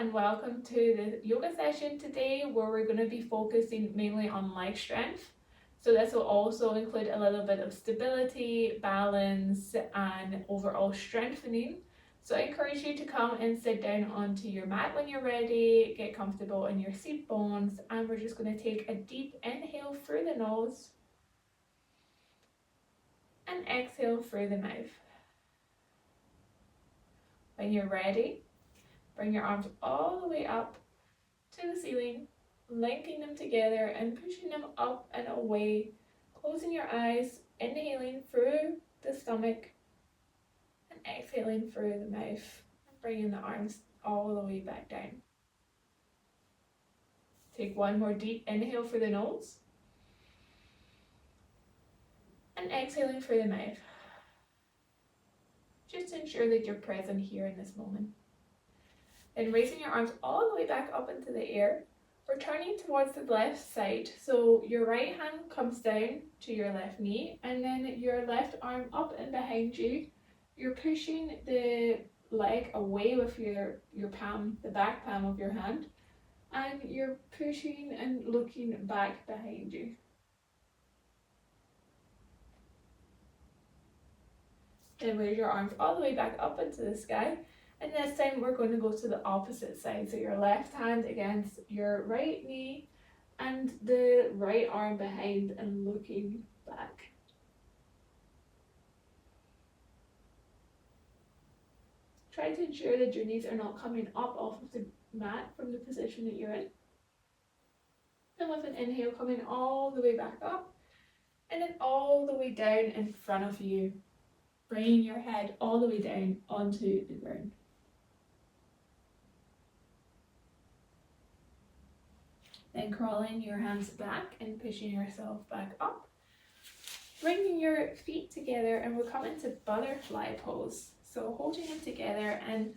and welcome to the yoga session today where we're going to be focusing mainly on leg strength. So this will also include a little bit of stability, balance and overall strengthening. So I encourage you to come and sit down onto your mat when you're ready, get comfortable in your seat bones, and we're just going to take a deep inhale through the nose and exhale through the mouth. When you're ready, bring your arms all the way up to the ceiling, linking them together and pushing them up and away, closing your eyes, inhaling through the stomach and exhaling through the mouth, and bringing the arms all the way back down. Take one more deep inhale through the nose and exhaling through the mouth. Just ensure that you're present here in this moment. Then raising your arms all the way back up into the air, we're turning towards the left side. So your right hand comes down to your left knee and then your left arm up and behind you. You're pushing the leg away with your palm, the back palm of your hand, and you're pushing and looking back behind you. Then raise your arms all the way back up into the sky. And this time we're going to go to the opposite side. So your left hand against your right knee and the right arm behind and looking back. Try to ensure that your knees are not coming up off of the mat from the position that you're in. And with an inhale, coming all the way back up and then all the way down in front of you, bringing your head all the way down onto the ground. Then crawling your hands back and pushing yourself back up. Bringing your feet together and we'll come into butterfly pose. So holding them together and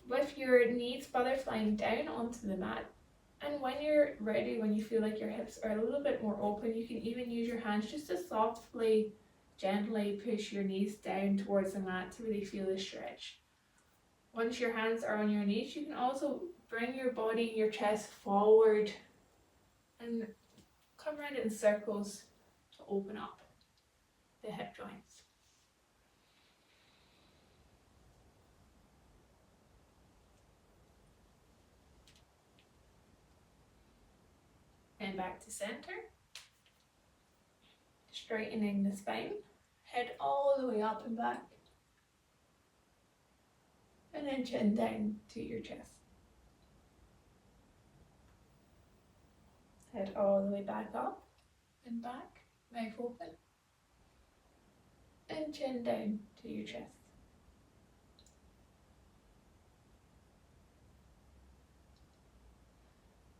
with your knees butterflying down onto the mat. And when you're ready, when you feel like your hips are a little bit more open, you can even use your hands just to softly, gently push your knees down towards the mat to really feel the stretch. Once your hands are on your knees, you can also bring your body, your chest forward and come around in circles to open up the hip joints. And back to center. Straightening the spine, head all the way up and back. And then chin down to your chest. Head all the way back up and back, mouth open. And chin down to your chest.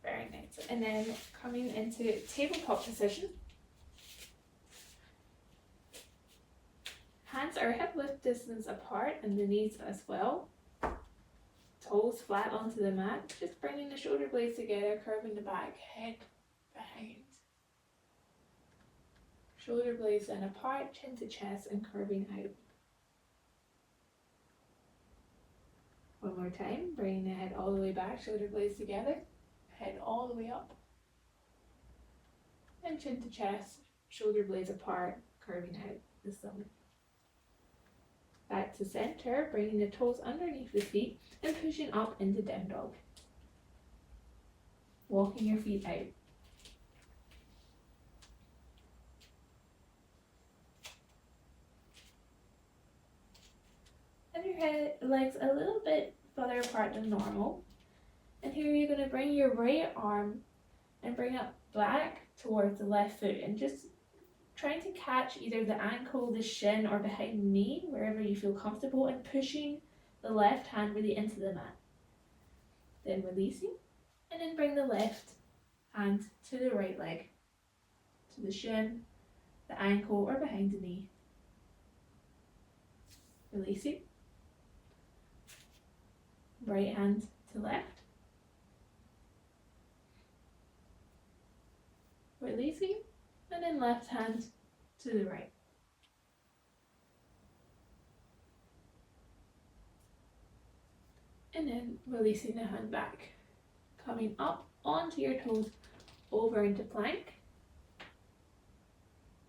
Very nice. And then coming into tabletop position. Hands are hip width distance apart and the knees as well. Toes flat onto the mat. Just bringing the shoulder blades together, curving the back, head behind. Shoulder blades then apart, chin to chest and curving out. One more time, bringing the head all the way back, shoulder blades together, head all the way up. And chin to chest, shoulder blades apart, curving out the stomach. Back to center, bringing the toes underneath the feet and pushing up into down dog. Walking your feet out. And your legs a little bit further apart than normal. And here you're going to bring your right arm and bring it back towards the left foot and just trying to catch either the ankle, the shin, or behind the knee, wherever you feel comfortable, and pushing the left hand really into the mat. Then releasing, and then bring the left hand to the right leg, to the shin, the ankle, or behind the knee. Releasing. Right hand to left. Releasing. And then left hand to the right. And And then releasing the hand back. Coming up onto your toes, over into plank.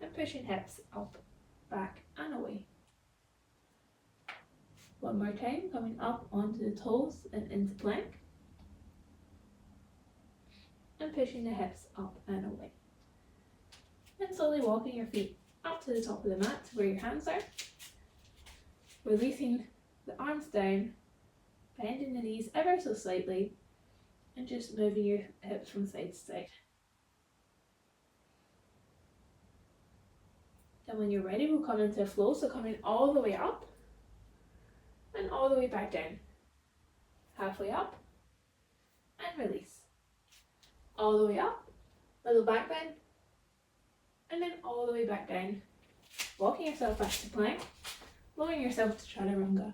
And pushing hips up, back and away. One more time, coming up onto the toes and into plank. And pushing the hips up and away. And slowly walking your feet up to the top of the mat to where your hands are. Releasing the arms down, bending the knees ever so slightly, and just moving your hips from side to side. Then when you're ready, we'll come into a flow, so coming all the way up and all the way back down. Halfway up and release. All the way up, little back bend, and then all the way back down. Walking yourself back to plank, lowering yourself to chaturanga,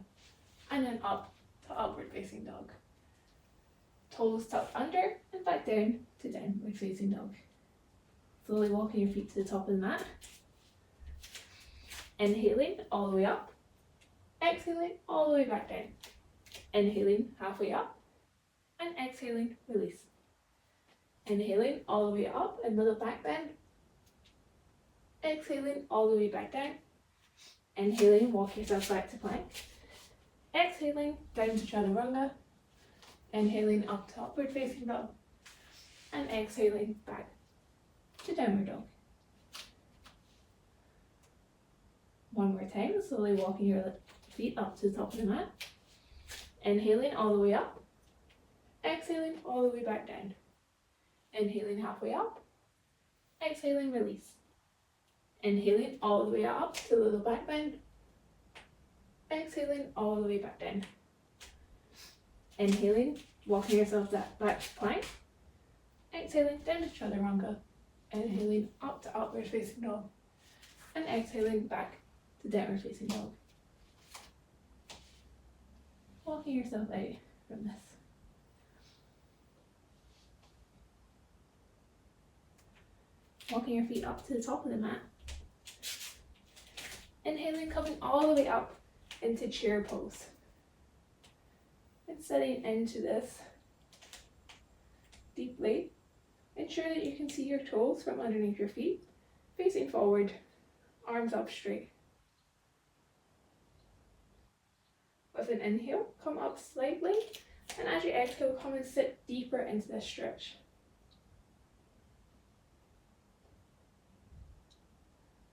and then up to upward facing dog. Toes tucked under and back down to downward facing dog. Slowly walking your feet to the top of the mat. Inhaling all the way up. Exhaling all the way back down. Inhaling halfway up. And exhaling, release. Inhaling all the way up and little back bend. Exhaling all the way back down. Inhaling, walk yourself back to plank. Exhaling, down to chaturanga. Inhaling up to upward facing dog. And exhaling back to downward dog. One more time, slowly walking your feet up to the top of the mat. Inhaling all the way up. Exhaling all the way back down. Inhaling halfway up. Exhaling, release. Inhaling all the way up to the little back bend. Exhaling all the way back down. Inhaling, walking yourself back to plank. Exhaling down to chaturanga. Inhaling up to upward facing dog. And exhaling back to downward facing dog. Walking yourself out from this. Walking your feet up to the top of the mat. Inhaling, coming all the way up into chair pose. And setting into this deeply. Ensure that you can see your toes from underneath your feet, facing forward, arms up straight. With an inhale, come up slightly, and as you exhale, come and sit deeper into this stretch.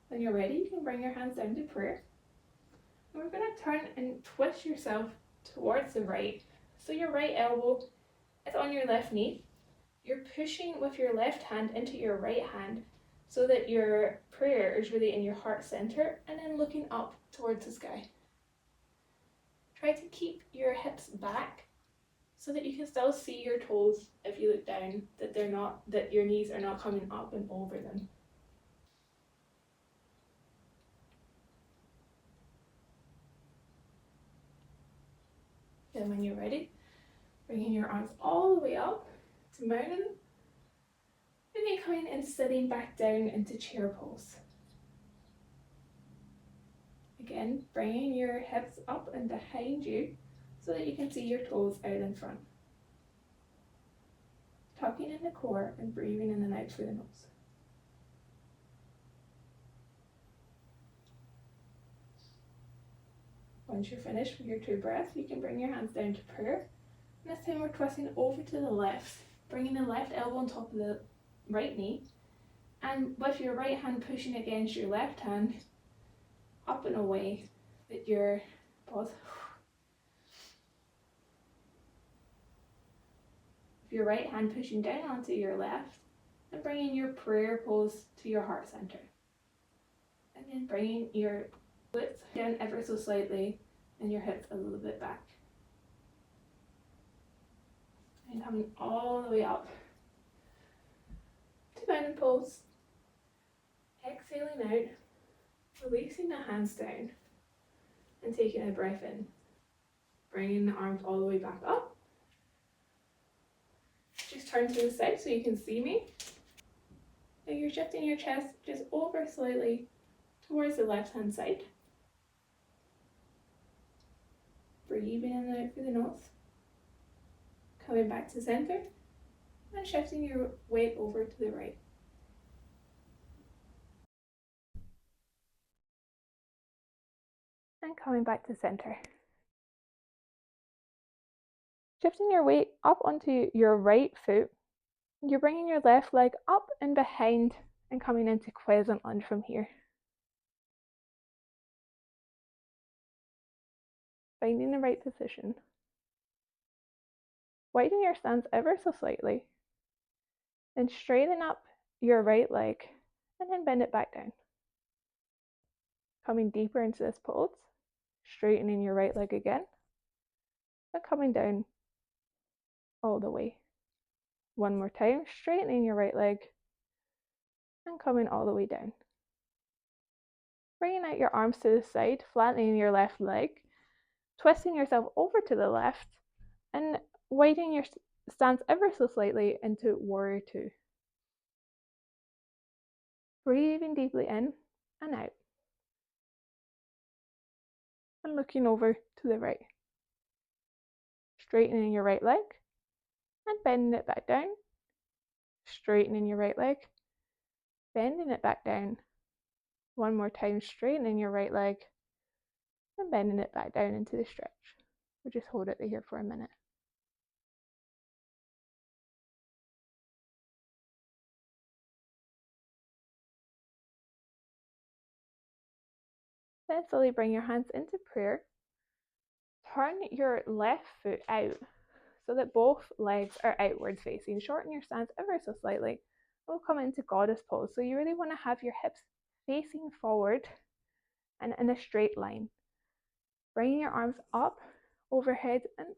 When you're ready, you can bring your hands down to prayer. And we're going to turn and twist yourself towards the right. So your right elbow is on your left knee. You're pushing with your left hand into your right hand so that your prayer is really in your heart center and then looking up towards the sky. Try to keep your hips back so that you can still see your toes if you look down, that your knees are not coming up and over them. Then when you're ready, bringing your arms all the way up to mountain, and then coming and sitting back down into chair pose. Again, bringing your hips up and behind you so that you can see your toes out in front. Tucking in the core and breathing in and out through the nose. Once you're finished with your 2 breaths, you can bring your hands down to prayer. And this time we're twisting over to the left, bringing the left elbow on top of the right knee, and with your right hand pushing against your left hand, up and away, that your pause. With your right hand pushing down onto your left, and bringing your prayer pose to your heart center. And then bringing your glutes down ever so slightly, and your hips a little bit back. And coming all the way up to mountain pose. Exhaling out, releasing the hands down, and taking a breath in. Bringing the arms all the way back up. Just turn to the side so you can see me. Now you're shifting your chest just over slightly towards the left hand side. Breathing in and out through the nose. coming back to center and shifting your weight over to the right. And coming back to center. Shifting your weight up onto your right foot, you're bringing your left leg up and behind and coming into crescent lunge from here. Finding the right position. Widen your stance ever so slightly. Then straighten up your right leg and then bend it back down. Coming deeper into this pose, straightening your right leg again, and coming down all the way. One more time, straightening your right leg and coming all the way down. Bringing out your arms to the side, flattening your left leg, twisting yourself over to the left, and widening your stance ever so slightly into warrior two. Breathing deeply in and out. And looking over to the right. Straightening your right leg and bending it back down. Straightening your right leg, bending it back down. One more time, straightening your right leg and bending it back down into the stretch. We'll just hold it here for a minute. Then slowly bring your hands into prayer. Turn your left foot out so that both legs are outwards facing. Shorten your stance ever so slightly. We'll come into goddess pose. So you really want to have your hips facing forward and in a straight line. Bringing your arms up, overhead, and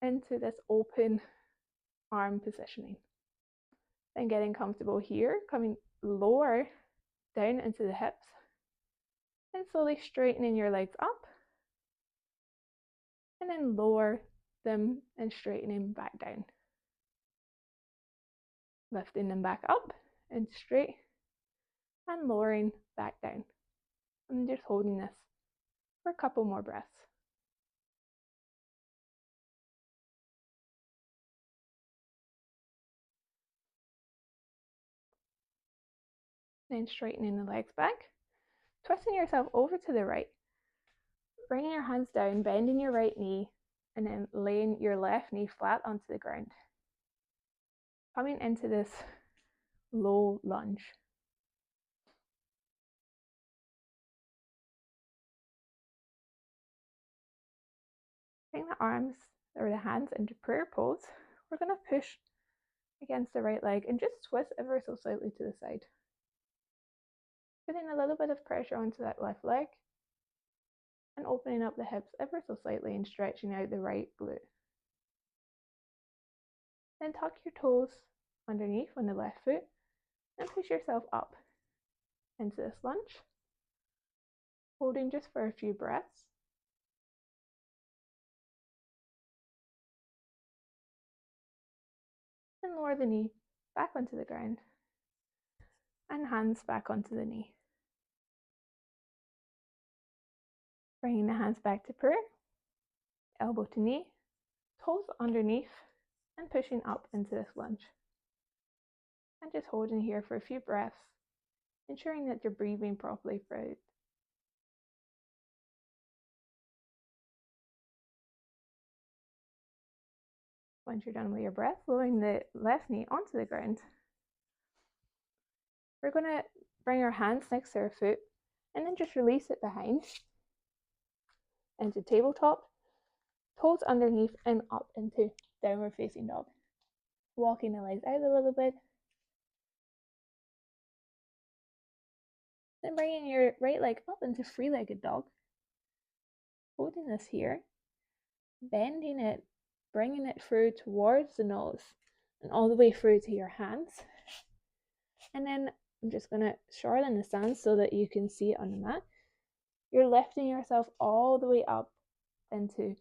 into this open arm positioning. Then getting comfortable here, coming lower down into the hips, and slowly straightening your legs up, and then lower them and straightening back down. Lifting them back up and straight, and lowering back down. I'm just holding this for a couple more breaths. Then straightening the legs back, twisting yourself over to the right, bringing your hands down, bending your right knee, and then laying your left knee flat onto the ground. Coming into this low lunge. Bring the arms or the hands into prayer pose. We're going to push against the right leg and just twist ever so slightly to the side. Putting a little bit of pressure onto that left leg and opening up the hips ever so slightly and stretching out the right glute. Then tuck your toes underneath on the left foot and push yourself up into this lunge, holding just for a few breaths. And lower the knee back onto the ground and hands back onto the knee. Bringing the hands back to prayer, elbow to knee, toes underneath, and pushing up into this lunge. And just holding here for a few breaths, ensuring that you're breathing properly throughout. Once you're done with your breath, lowering the left knee onto the ground. We're going to bring our hands next to our foot and then just release it behind into tabletop, toes underneath and up into downward facing dog. Walking the legs out a little bit. Then bringing your right leg up into three-legged dog. Holding this here, bending it, bringing it through towards the nose and all the way through to your hands. And then I'm just going to shorten the stance so that you can see it on the mat. You're lifting yourself all the way up into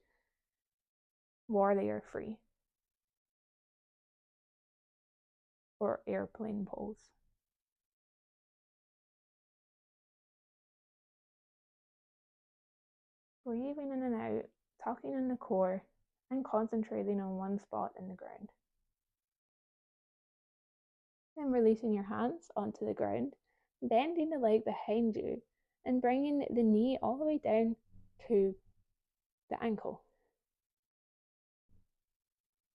warrior three or airplane pose. Breathing in and out, tucking in the core and concentrating on one spot in the ground. Then releasing your hands onto the ground, bending the leg behind you and bringing the knee all the way down to the ankle.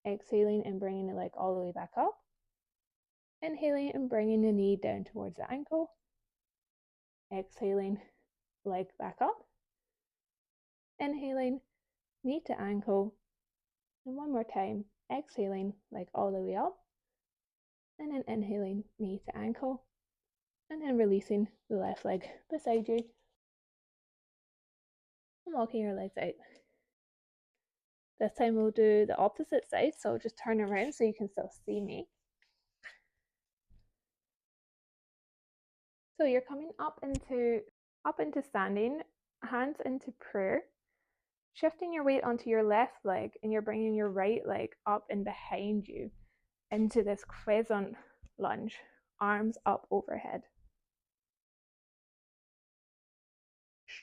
Exhaling and bringing the leg all the way back up. Inhaling and bringing the knee down towards the ankle. Exhaling, leg back up. Inhaling, knee to ankle. And one more time, exhaling, leg all the way up. And then inhaling, knee to ankle. And then releasing the left leg beside you. And walking your legs out. This time we'll do the opposite side, so just turn around so you can still see me. So you're coming up into standing, hands into prayer, shifting your weight onto your left leg, and you're bringing your right leg up and behind you into this crescent lunge, arms up overhead.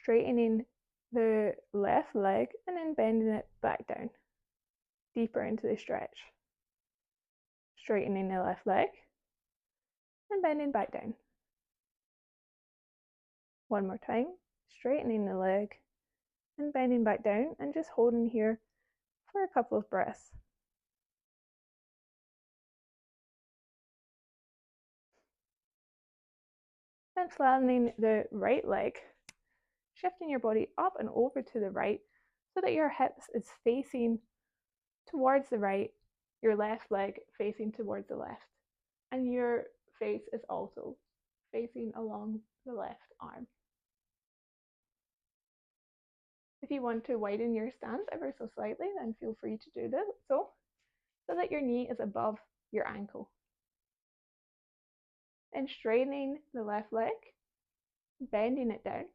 Straightening the left leg and then bending it back down, deeper into the stretch. Straightening the left leg and bending back down. One more time, straightening the leg and bending back down and just holding here for a couple of breaths. Then flattening the right leg, shifting your body up and over to the right so that your hips is facing towards the right, your left leg facing towards the left, and your face is also facing along the left arm. If you want to widen your stance ever so slightly, then feel free to do this so that your knee is above your ankle. And straightening the left leg, bending it down,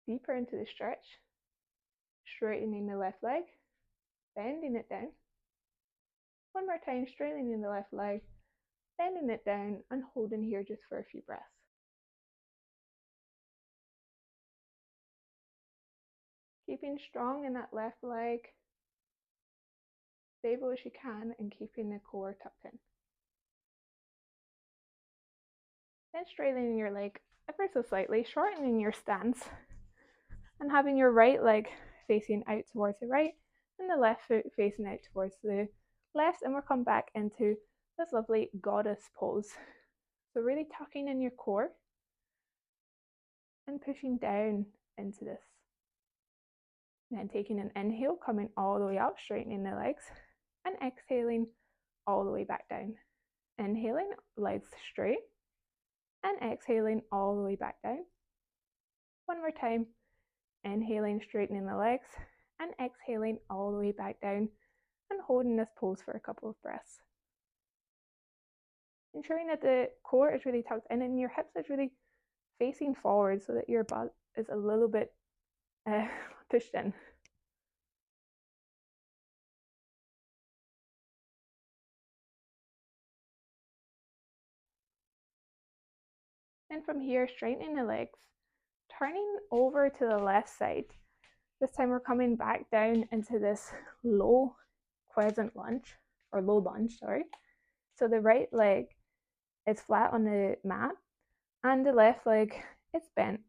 deeper into the stretch, straightening the left leg, bending it down. One more time, straightening the left leg, bending it down, and holding here just for a few breaths. Keeping strong in that left leg, stable as you can, and keeping the core tucked in. Then straightening your leg ever so slightly, shortening your stance, and having your right leg facing out towards the right, and the left foot facing out towards the left, and we'll come back into this lovely goddess pose. So really tucking in your core and pushing down into this. And then taking an inhale, coming all the way up, straightening the legs, and exhaling all the way back down. Inhaling, legs straight, and exhaling all the way back down. One more time, inhaling, straightening the legs, and exhaling all the way back down, and holding this pose for a couple of breaths. Ensuring that the core is really tucked in and your hips is really facing forward so that your butt is a little bit pushed in. And from here, straightening the legs, turning over to the left side. This time we're coming back down into this low crescent lunge, or low lunge, sorry. So the right leg is flat on the mat and the left leg is bent,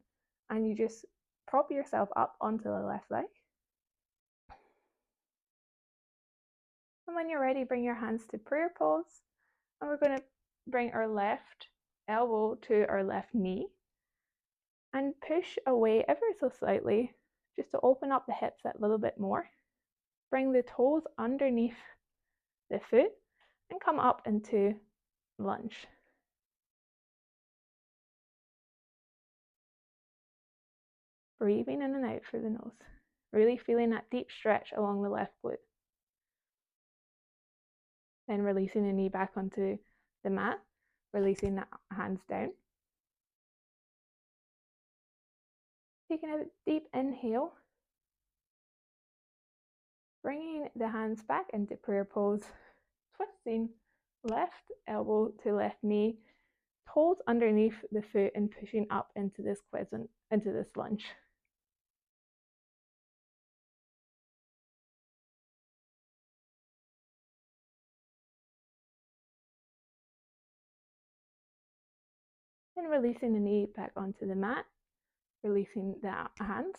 and you just prop yourself up onto the left leg. And when you're ready, bring your hands to prayer pose, and we're going to bring our left elbow to our left knee and push away ever so slightly just to open up the hips a little bit more. Bring the toes underneath the foot and come up into lunge. Breathing in and out through the nose. Really feeling that deep stretch along the left glute. Then releasing the knee back onto the mat, releasing the hands down. Taking a deep inhale. Bringing the hands back into prayer pose. Twisting left elbow to left knee, toes underneath the foot, and pushing up into this crescent, into this lunge. And releasing the knee back onto the mat, releasing the hands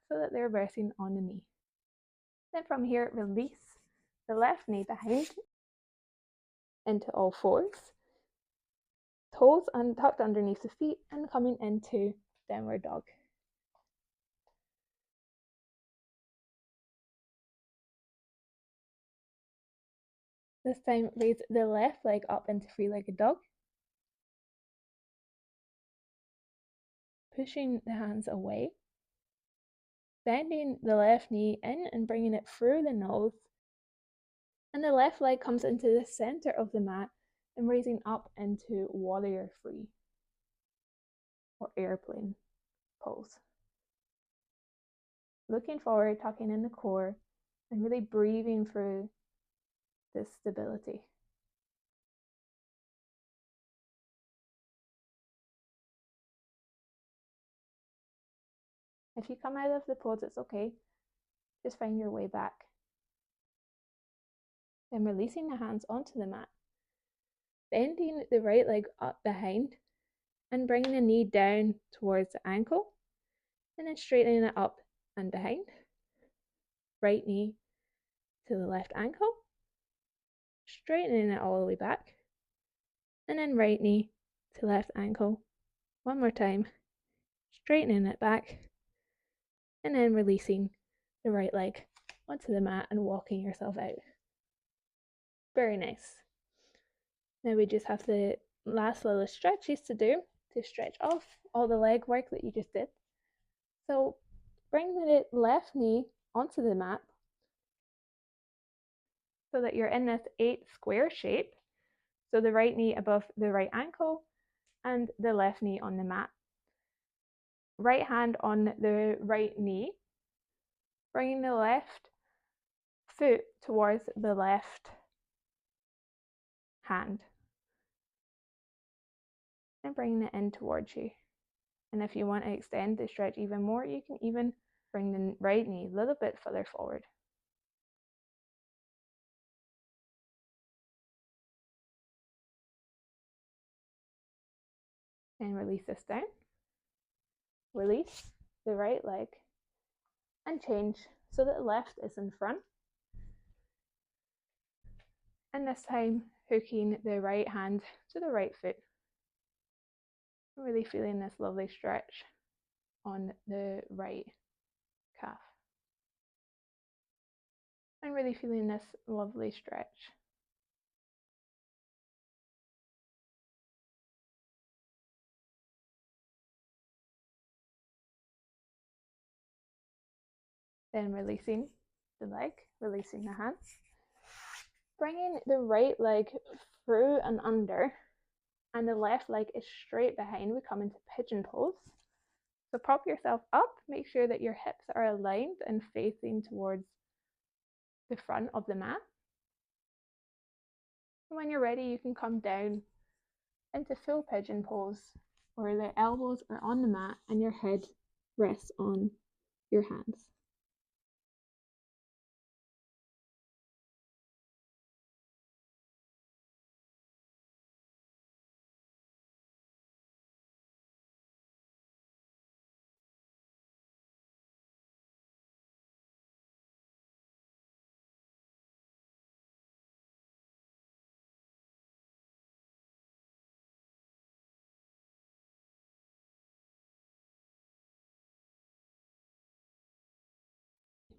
so that they're resting on the knee. Then from here, release the left knee behind into all fours, toes tucked underneath the feet, and coming into downward dog. This time, raise the left leg up into three-legged dog, pushing the hands away, bending the left knee in and bringing it through the nose, and the left leg comes into the center of the mat and raising up into warrior three or airplane pose. Looking forward, tucking in the core, and really breathing through this stability. If you come out of the pose, it's okay. Just find your way back. Then releasing the hands onto the mat, bending the right leg up behind and bringing the knee down towards the ankle, and then straightening it up and behind. Right knee to the left ankle, straightening it all the way back, and then right knee to left ankle. One more time, straightening it back, and then releasing the right leg onto the mat and walking yourself out. Very nice. Now we just have the last little stretches to do to stretch off all the leg work that you just did. So bring the left knee onto the mat so that you're in this 8 square shape. So the right knee above the right ankle and the left knee on the mat. Right hand on the right knee, bringing the left foot towards the left hand and bringing it in towards you. And if you want to extend the stretch even more, you can even bring the right knee a little bit further forward. And release this down. Release the right leg and change so that the left is in front. And this time, hooking the right hand to the right foot. Really feeling this lovely stretch on the right calf. And really feeling this lovely stretch. Then releasing the leg, releasing the hands. Bringing the right leg through and under, and the left leg is straight behind. We come into pigeon pose. So prop yourself up, make sure that your hips are aligned and facing towards the front of the mat. And when you're ready, you can come down into full pigeon pose, where the elbows are on the mat and your head rests on your hands.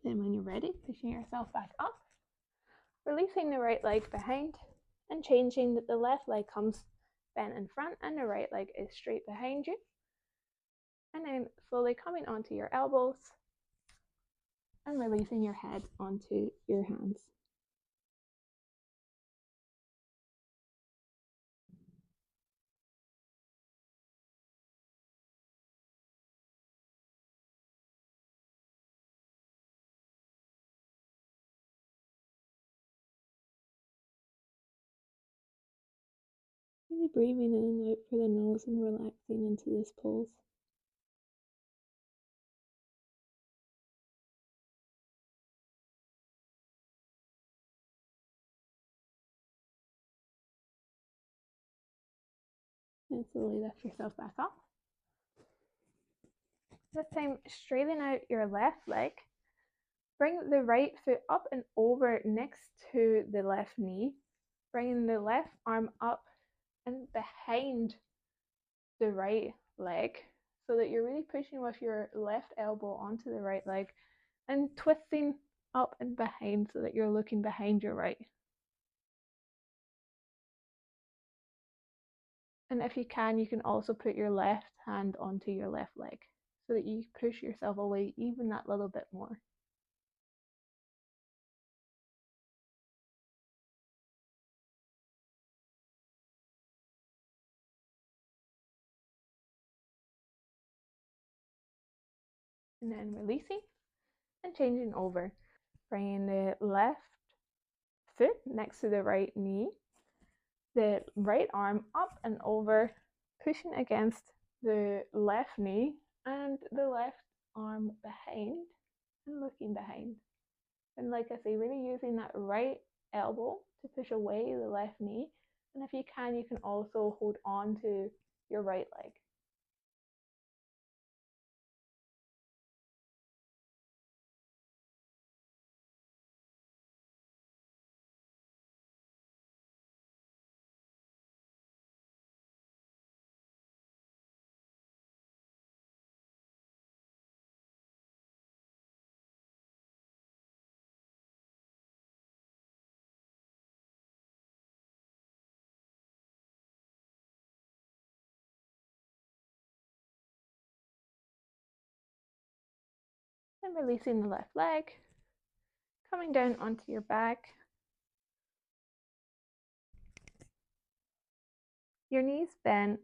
Then when you're ready, pushing yourself back up, releasing the right leg behind and changing that the left leg comes bent in front and the right leg is straight behind you. And then slowly coming onto your elbows and releasing your head onto your hands. Really breathing in and out through the nose and relaxing into this pose. And slowly lift yourself back up. This time, straighten out your left leg. Bring the right foot up and over next to the left knee. Bringing the left arm up and behind the right leg so that you're really pushing with your left elbow onto the right leg and twisting up and behind so that you're looking behind your right. And if you can also put your left hand onto your left leg so that you push yourself away even that little bit more. And then releasing and changing over. Bringing the left foot next to the right knee, the right arm up and over, pushing against the left knee and the left arm behind and looking behind. And like I say, really using that right elbow to push away the left knee. And if you can also hold on to your right leg. And releasing the left leg, coming down onto your back. Your knees bent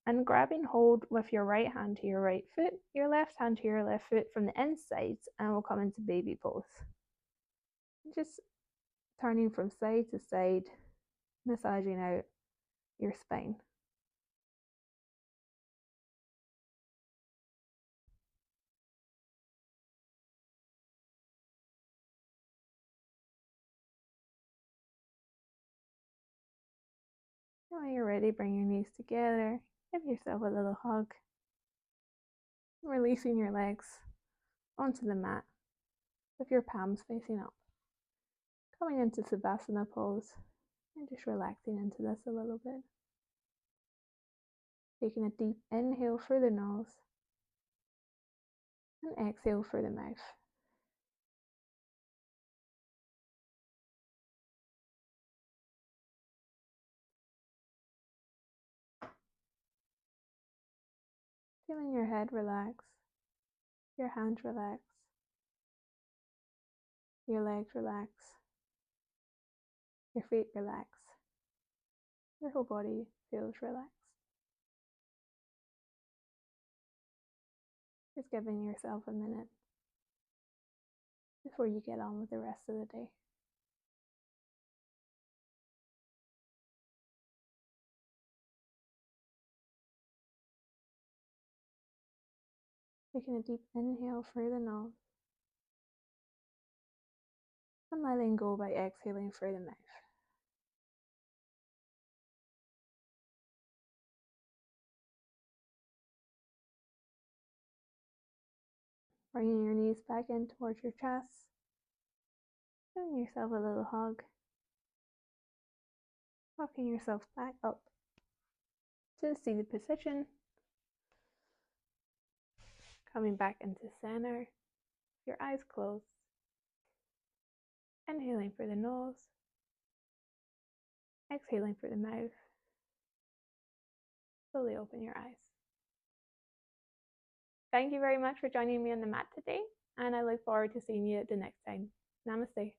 and grabbing hold with your right hand to your right foot, your left hand to your left foot from the insides, and we'll come into baby pose. Just turning from side to side, massaging out your spine. When you're ready, bring your knees together, give yourself a little hug, releasing your legs onto the mat with your palms facing up. Coming into Savasana pose and just relaxing into this a little bit. Taking a deep inhale through the nose and exhale through the mouth. Feeling your head relax, your hands relax, your legs relax, your feet relax, your whole body feels relaxed. Just giving yourself a minute before you get on with the rest of the day. Taking a deep inhale through the nose and letting go by exhaling through the mouth. Bringing your knees back in towards your chest, giving yourself a little hug, rocking yourself back up to the seated position, coming back into center, your eyes closed, inhaling through the nose, exhaling through the mouth, slowly open your eyes. Thank you very much for joining me on the mat today, and I look forward to seeing you the next time. Namaste.